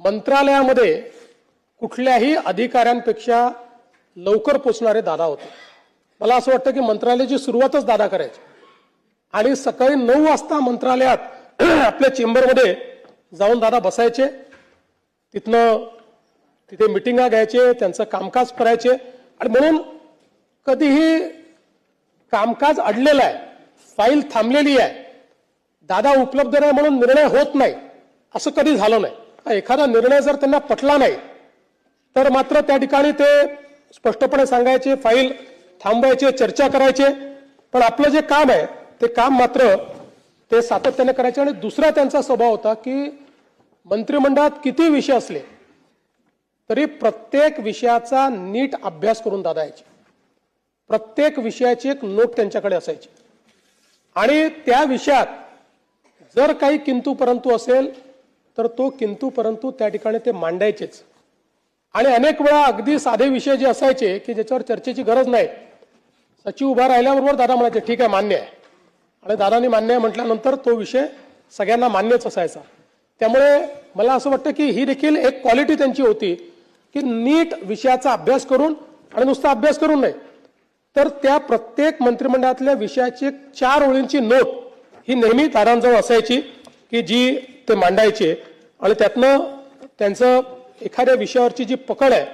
मंत्रालयामध्ये कुठल्याही अधिकाऱ्यांपेक्षा लवकर पोचणारे दादा होते. मला असं वाटतं की मंत्रालयाची सुरुवातच दादा करायची आणि सकाळी 9 वाजता मंत्रालयात आपल्या चेंबरमध्ये जाऊन दादा बसायचे. तिथे मिटिंगा घ्यायचे, त्यांचं कामकाज करायचे. आणि म्हणून कधीही कामकाज अडलेलं आहे, फाईल थांबलेली आहे, दादा उपलब्ध नाही म्हणून निर्णय होत नाही, असं कधी झालं नाही. एखादा निर्णय जर त्यांना पटला नाही तर मात्र त्या ठिकाणी ते स्पष्टपणे सांगायचे, फाईल थांबवायचे, चर्चा करायचे. पण आपलं जे काम आहे ते काम मात्र ते सातत्याने करायचे. आणि दुसरा त्यांचा स्वभाव होता की मंत्रिमंडळात किती विषय असले तरी प्रत्येक विषयाचा नीट अभ्यास करून दादा यायचे. प्रत्येक विषयाची एक नोट त्यांच्याकडे असायची आणि त्या विषयात जर काही किंतु परंतु असेल तर तो किंतु परंतु त्या ठिकाणी ते मांडायचेच. आणि अनेक वेळा अगदी साधे विषय जे असायचे की ज्याच्यावर चर्चेची गरज नाही, सचिव उभा राहिल्याबरोबर दादा म्हणायचे ठीक आहे मान्य आहे, आणि दादांनी मान्य आहे म्हटल्यानंतर तो विषय सगळ्यांना मान्यच असायचा. त्यामुळे मला असं वाटतं की ही देखील एक क्वालिटी त्यांची होती की नीट विषयाचा अभ्यास करून, आणि नुसता अभ्यास करून नाही तर त्या प्रत्येक मंत्रिमंडळातल्या विषयाची 4 ओळींची नोट ही नेहमी दादांजवळ असायची की जी ते मांडायचे. आणि त्यातनं त्यांचं एखाद्या विषयावरची जी पकड आहे